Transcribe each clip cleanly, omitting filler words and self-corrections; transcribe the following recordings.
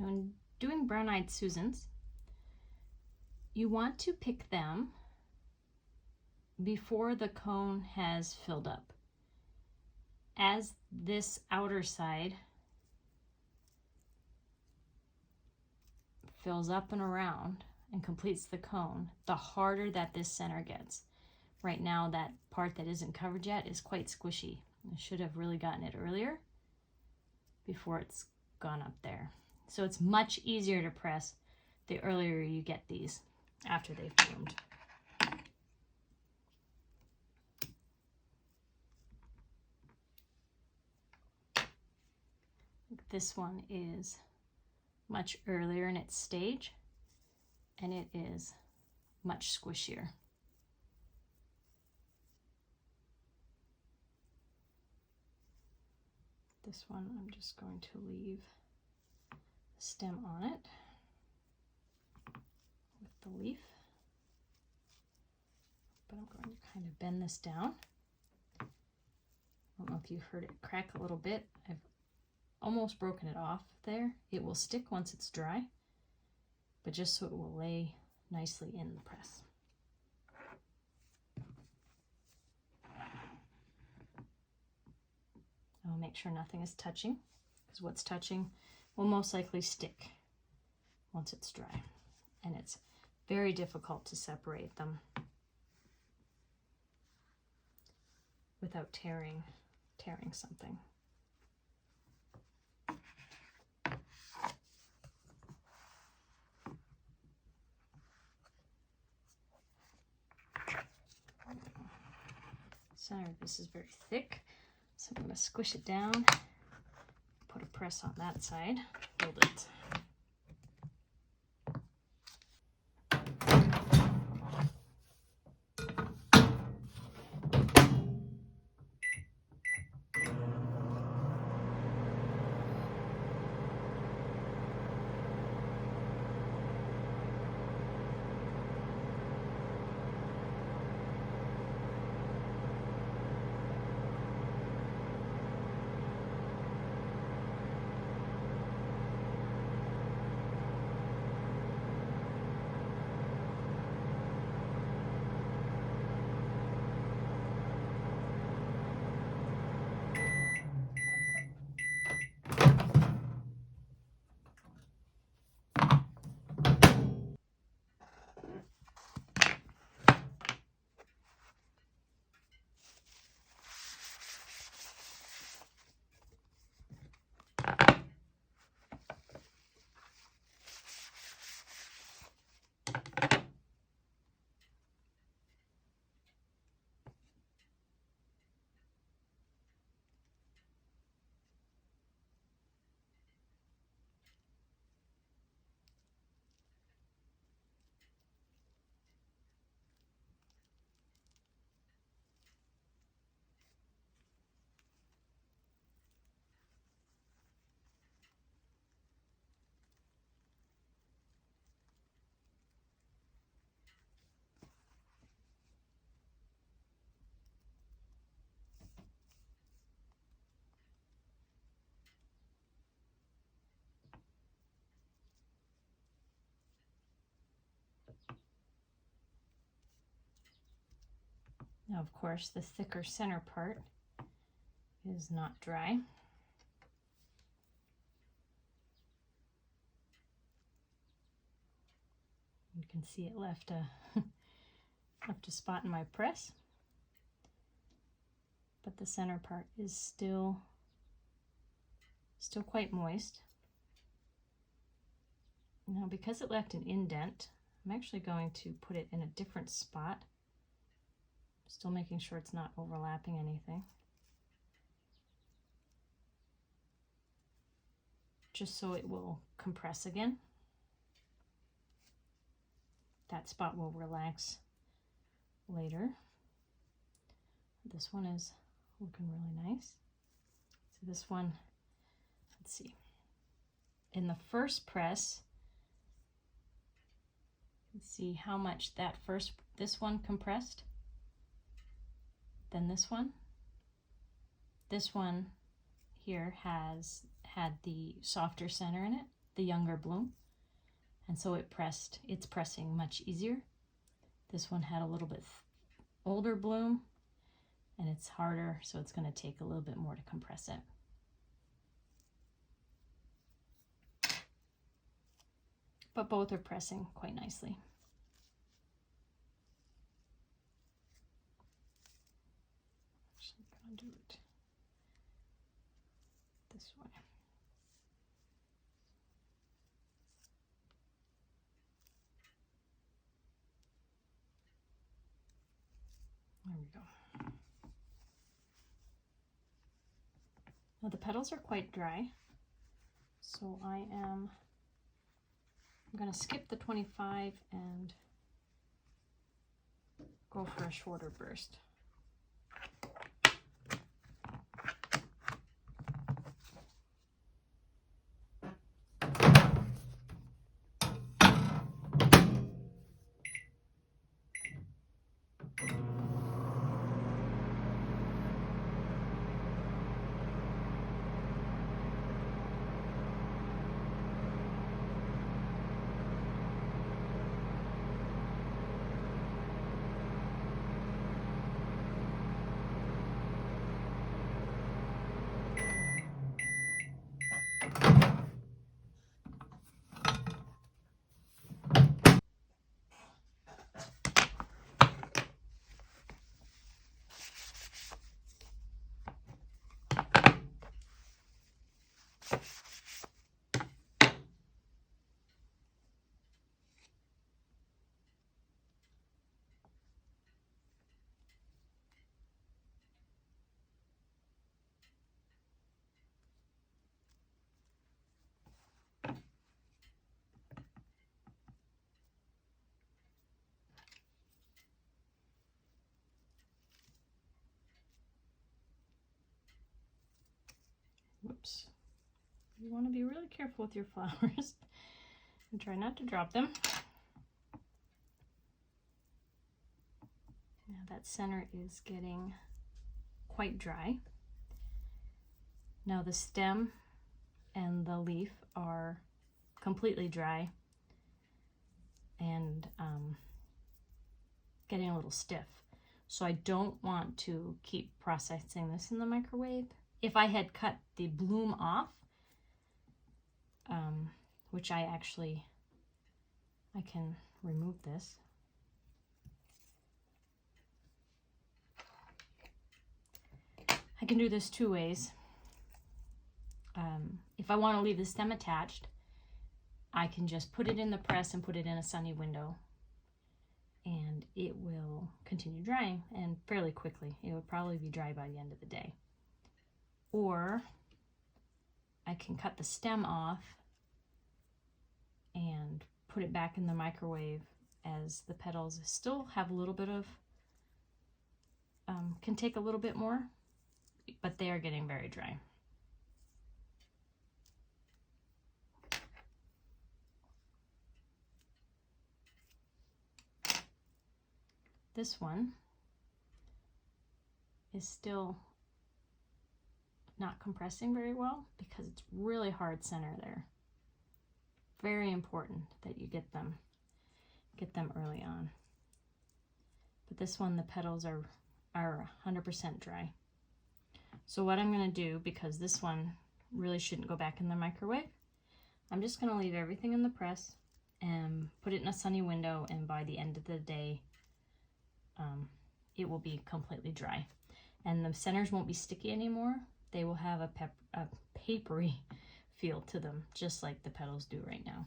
Now in doing brown-eyed Susans, you want to pick them before the cone has filled up. As this outer side fills up and around and completes the cone, the harder that this center gets. Right now, that part that isn't covered yet is quite squishy. I should have really gotten it earlier before it's gone up there. So it's much easier to press the earlier you get these after they've bloomed. This one is much earlier in its stage, and it is much squishier. This one I'm just going to leave the stem on it with the leaf, but I'm going to kind of bend this down. I don't know if you heard it crack a little bit. I've almost broken it off there. It will stick once it's dry, but just so it will lay nicely in the press. I'll make sure nothing is touching, because what's touching will most likely stick once it's dry, and it's very difficult to separate them without tearing something. Center of this is very thick, so I'm going to squish it down, put a press on that side, hold it. Now, of course, the thicker center part is not dry. You can see it left a spot in my press, but the center part is still quite moist. Now, because it left an indent, I'm actually going to put it in a different spot. Still making sure it's not overlapping anything. Just so it will compress again. That spot will relax later. This one is looking really nice. So this one, let's see. In the first press, let's see how much this one compressed. Then this one here has had the softer center in it, the younger bloom. And so it's pressing much easier. This one had a little bit older bloom and it's harder, so it's going to take a little bit more to compress it. But both are pressing quite nicely. Actually, I'm going to do it this way. There we go. Now the petals are quite dry, so I'm going to skip the 25 and go for a shorter burst. Whoops. You want to be really careful with your flowers and try not to drop them. Now that center is getting quite dry. Now the stem and the leaf are completely dry and getting a little stiff. So I don't want to keep processing this in the microwave. If I had cut the bloom off, which I can remove this. I can do this two ways. If I want to leave the stem attached, I can just put it in the press and put it in a sunny window, and it will continue drying, and fairly quickly. It would probably be dry by the end of the day. Or I can cut the stem off and put it back in the microwave, as the petals still have a little bit of, can take a little bit more, but they are getting very dry. This one is still not compressing very well because it's really hard center there. Very important that you get them early on. But this one, the petals are 100% dry. So what I'm going to do, because this one really shouldn't go back in the microwave, I'm just going to leave everything in the press and put it in a sunny window, and by the end of the day it will be completely dry. And the centers won't be sticky anymore. They will have a papery feel to them, just like the petals do right now.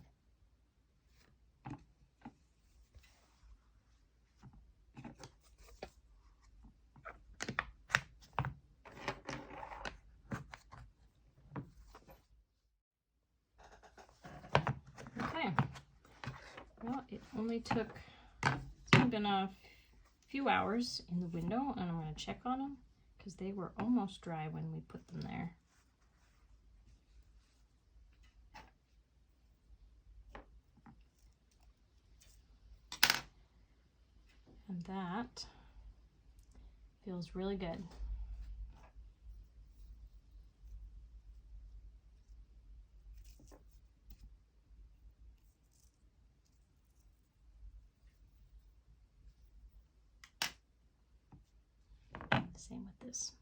Okay, well, it only took, it's only been a few hours in the window, and I'm going to check on them because they were almost dry when we put them there. And that feels really good. Same with this.